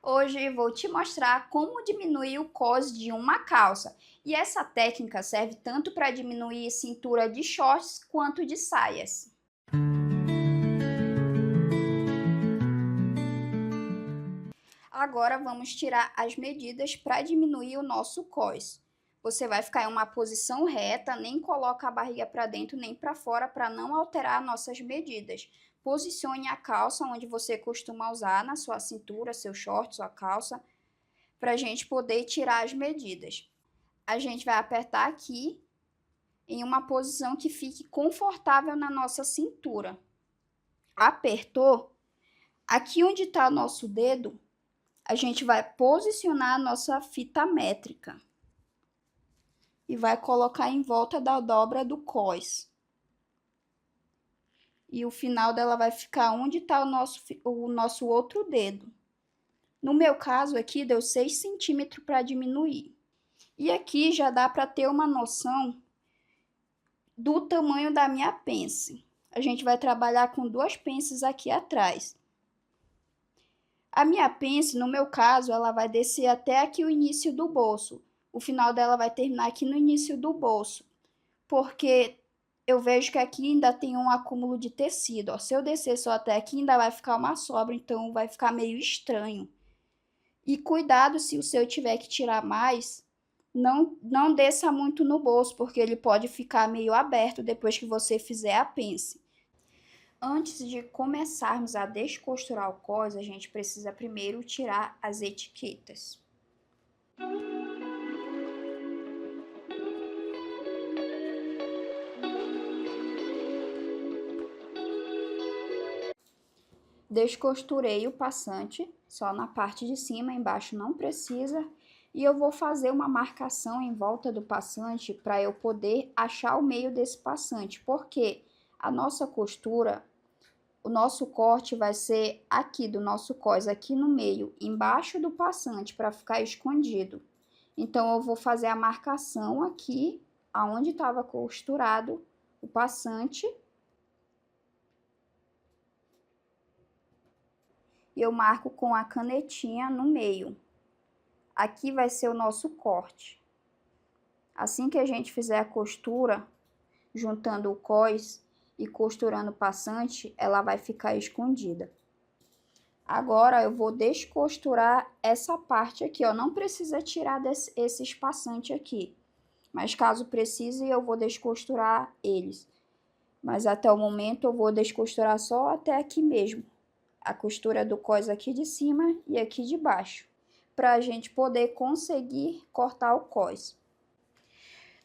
Hoje vou te mostrar como diminuir o cos de uma calça. E essa técnica serve tanto para diminuir cintura de shorts quanto de saias. Agora vamos tirar as medidas para diminuir o nosso cos. Você vai ficar em uma posição reta, nem coloca a barriga para dentro nem para fora para não alterar nossas medidas. Posicione a calça onde você costuma usar, na sua cintura, seu short, sua calça, para a gente poder tirar as medidas. A gente vai apertar aqui em uma posição que fique confortável na nossa cintura. Apertou, aqui onde está o nosso dedo, a gente vai posicionar a nossa fita métrica e vai colocar em volta da dobra do cós. E o final dela vai ficar onde está o nosso outro dedo. No meu caso aqui, deu 6 centímetros para diminuir. E aqui já dá para ter uma noção do tamanho da minha pence. A gente vai trabalhar com 2 pences aqui atrás. A minha pence, no meu caso, ela vai descer até aqui o início do bolso. O final dela vai terminar aqui no início do bolso, porque eu vejo que aqui ainda tem um acúmulo de tecido. Ó. Se eu descer só até aqui, ainda vai ficar uma sobra, então vai ficar meio estranho. E cuidado se o seu tiver que tirar mais, não desça muito no bolso, porque ele pode ficar meio aberto depois que você fizer a pence. Antes de começarmos a descosturar o cós, a gente precisa primeiro tirar as etiquetas. Descosturei o passante, só na parte de cima, embaixo não precisa. E eu vou fazer uma marcação em volta do passante para eu poder achar o meio desse passante, porque a nossa costura, o nosso corte vai ser aqui do nosso cós, aqui no meio, embaixo do passante, para ficar escondido. Então, eu vou fazer a marcação aqui, aonde estava costurado o passante. E eu marco com a canetinha no meio. Aqui vai ser o nosso corte. Assim que a gente fizer a costura, juntando o cós e costurando o passante, ela vai ficar escondida. Agora, eu vou descosturar essa parte aqui, ó. Não precisa tirar esse espaçante aqui. Mas caso precise, eu vou descosturar eles. Mas até o momento, eu vou descosturar só até aqui mesmo. A costura do cós aqui de cima e aqui de baixo. Para a gente poder conseguir cortar o cós.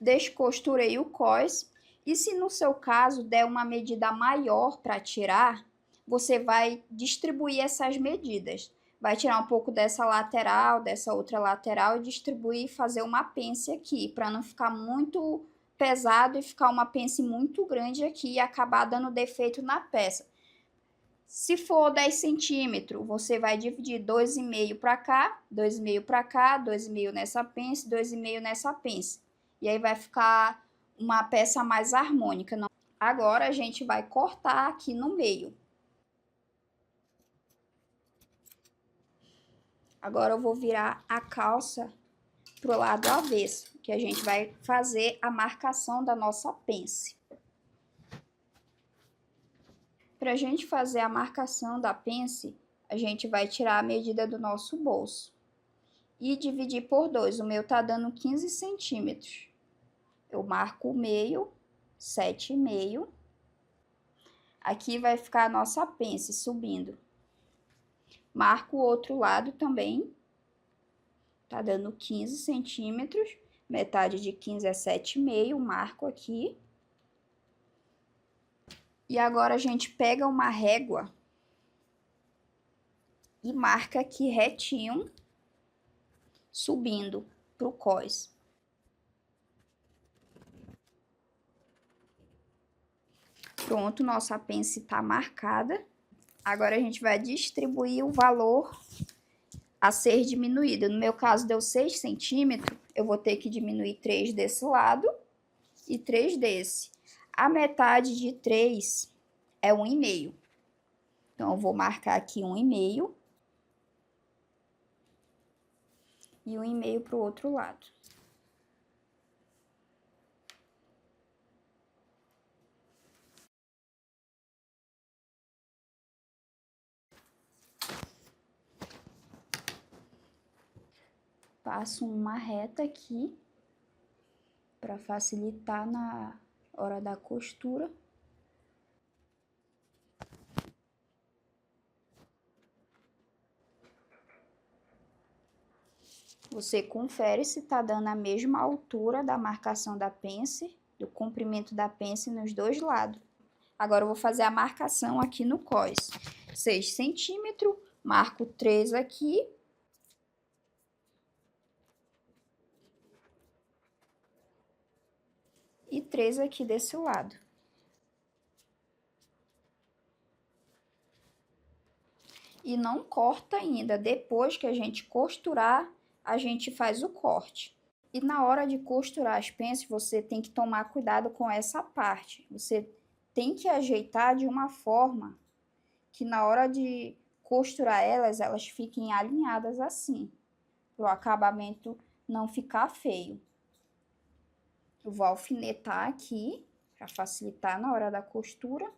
Descosturei o cós. E se no seu caso der uma medida maior para tirar, você vai distribuir essas medidas. Vai tirar um pouco dessa lateral, dessa outra lateral e distribuir e fazer uma pence aqui, para não ficar muito pesado e ficar uma pence muito grande aqui e acabar dando defeito na peça. Se for 10 centímetros, você vai dividir 2,5 para cá, 2,5 para cá, 2,5 nessa pence, 2,5 nessa pence. E aí vai ficar uma peça mais harmônica. Agora, a gente vai cortar aqui no meio. Agora, eu vou virar a calça pro lado avesso, que a gente vai fazer a marcação da nossa pence. Para a gente fazer a marcação da pence, a gente vai tirar a medida do nosso bolso e dividir por 2. O meu tá dando 15 centímetros. Eu marco o meio, 7,5. Aqui vai ficar a nossa pence subindo. Marco o outro lado também. Tá dando 15 centímetros. Metade de 15 é 7,5. Marco aqui. E agora a gente pega uma régua e marca aqui retinho, subindo pro cós. Pronto, nossa pence tá marcada. Agora a gente vai distribuir o valor a ser diminuído. No meu caso deu 6 centímetros, eu vou ter que diminuir 3 desse lado e 3 desse. A metade de 3 é 1,5. Então, eu vou marcar aqui 1,5. e 1,5 para o outro lado. Passo uma reta aqui para facilitar na hora da costura. Você confere se tá dando a mesma altura da marcação da pence, do comprimento da pence nos dois lados. Agora eu vou fazer a marcação aqui no cós. 6 centímetros, marco 3 aqui. E 3 aqui desse lado. E não corta ainda, depois que a gente costurar, a gente faz o corte. E na hora de costurar as pences, você tem que tomar cuidado com essa parte. Você tem que ajeitar de uma forma que na hora de costurar elas fiquem alinhadas assim, para o acabamento não ficar feio. Eu vou alfinetar aqui, para facilitar na hora da costura.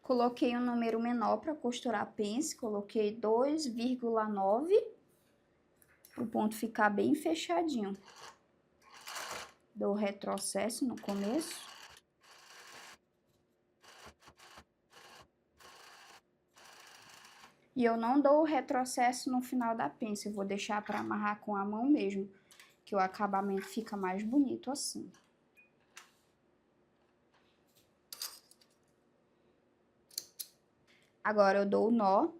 Coloquei um número menor para costurar a pence, coloquei 2,9, para o ponto ficar bem fechadinho. Dou retrocesso no começo. E eu não dou o retrocesso no final da pence, eu vou deixar para amarrar com a mão mesmo, que o acabamento fica mais bonito assim. Agora eu dou o nó.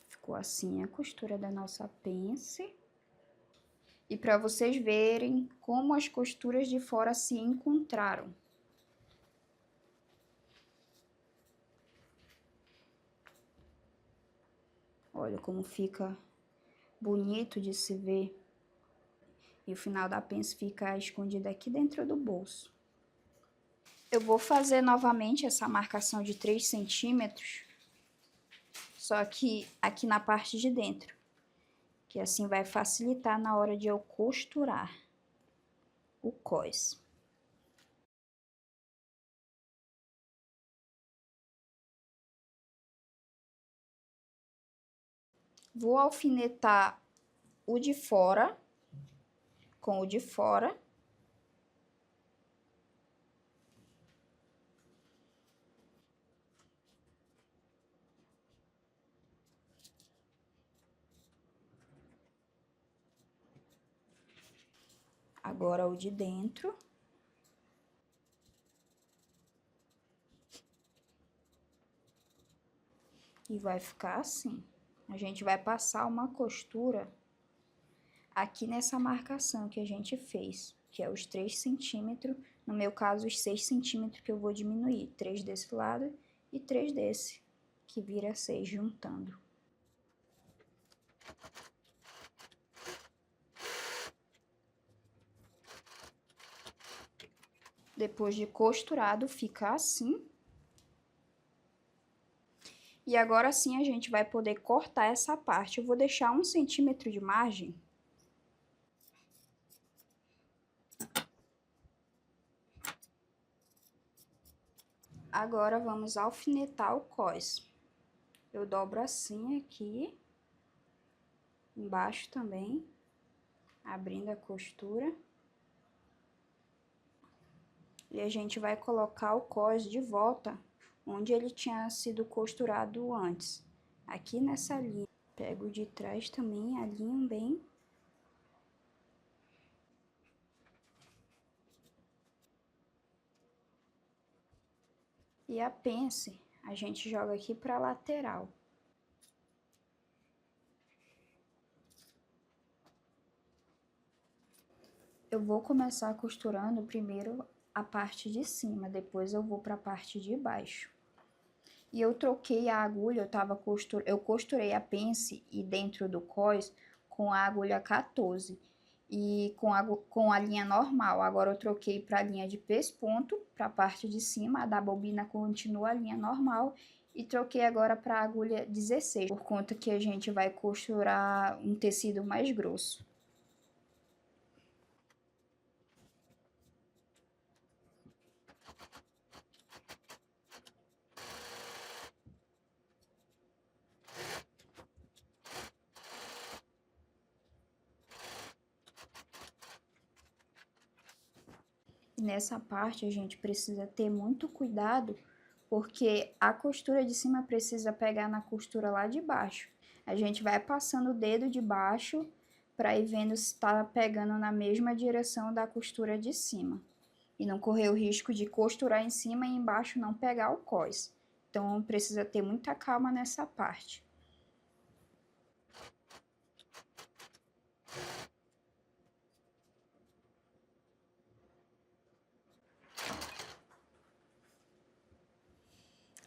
Ficou assim a costura da nossa pence. E para vocês verem como as costuras de fora se encontraram. Olha como fica bonito de se ver. E o final da pence fica escondido aqui dentro do bolso. Eu vou fazer novamente essa marcação de 3 centímetros, só que aqui na parte de dentro, que assim vai facilitar na hora de eu costurar o cós. Vou alfinetar o de fora com o de fora. Agora o de dentro. E vai ficar assim. A gente vai passar uma costura aqui nessa marcação que a gente fez, que é os 3 centímetros, no meu caso os 6 centímetros que eu vou diminuir, 3 desse lado e 3 desse, que vira 6 juntando. Depois de costurado, fica assim. E agora sim a gente vai poder cortar essa parte. Eu vou deixar 1 centímetro de margem. Agora vamos alfinetar o cós. Eu dobro assim aqui, embaixo também, abrindo a costura. E a gente vai colocar o cós de volta onde ele tinha sido costurado antes. Aqui nessa linha. Pego de trás também, alinho bem. E a pence, a gente joga aqui pra lateral. Eu vou começar costurando primeiro a parte de cima, depois eu vou pra parte de baixo. E eu troquei a agulha, eu costurei a pence e dentro do cós com a agulha 14. e com a linha normal. Agora eu troquei para a linha de pesponto, para a parte de cima, a da bobina continua a linha normal, e troquei agora para a agulha 16, por conta que a gente vai costurar um tecido mais grosso. Nessa parte a gente precisa ter muito cuidado, porque a costura de cima precisa pegar na costura lá de baixo. A gente vai passando o dedo de baixo para ir vendo se está pegando na mesma direção da costura de cima. E não correr o risco de costurar em cima e embaixo não pegar o cós. Então precisa ter muita calma nessa parte.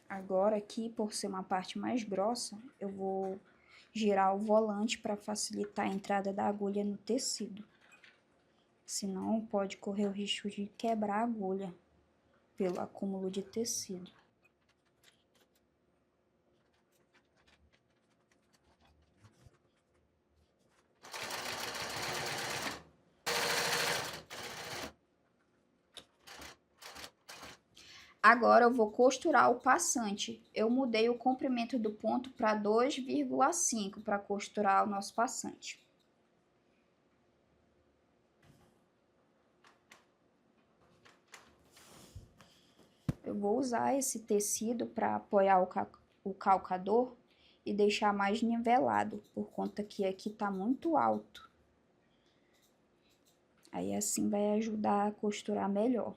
Agora aqui, por ser uma parte mais grossa, eu vou girar o volante para facilitar a entrada da agulha no tecido. Senão pode correr o risco de quebrar a agulha pelo acúmulo de tecido. Agora eu vou costurar o passante. Eu mudei o comprimento do ponto para 2,5 para costurar o nosso passante. Eu vou usar esse tecido para apoiar o calcador e deixar mais nivelado, por conta que aqui tá muito alto. Aí assim vai ajudar a costurar melhor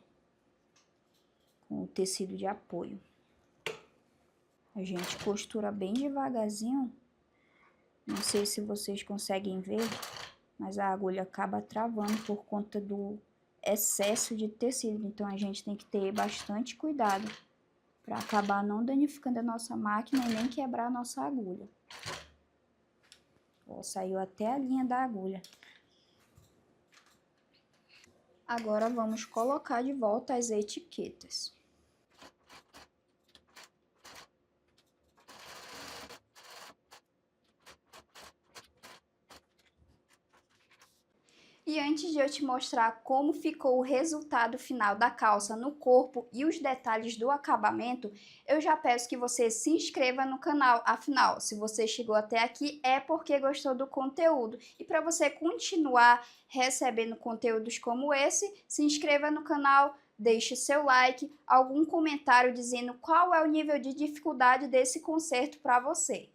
com o tecido de apoio. A gente costura bem devagarzinho. Não sei se vocês conseguem ver, mas a agulha acaba travando por conta do excesso de tecido. Então a gente tem que ter bastante cuidado para acabar não danificando a nossa máquina e nem quebrar a nossa agulha. Ó, saiu até a linha da agulha. Agora vamos colocar de volta as etiquetas. E antes de eu te mostrar como ficou o resultado final da calça no corpo e os detalhes do acabamento, eu já peço que você se inscreva no canal. Afinal, se você chegou até aqui é porque gostou do conteúdo. E para você continuar recebendo conteúdos como esse, se inscreva no canal, deixe seu like, algum comentário dizendo qual é o nível de dificuldade desse conserto para você.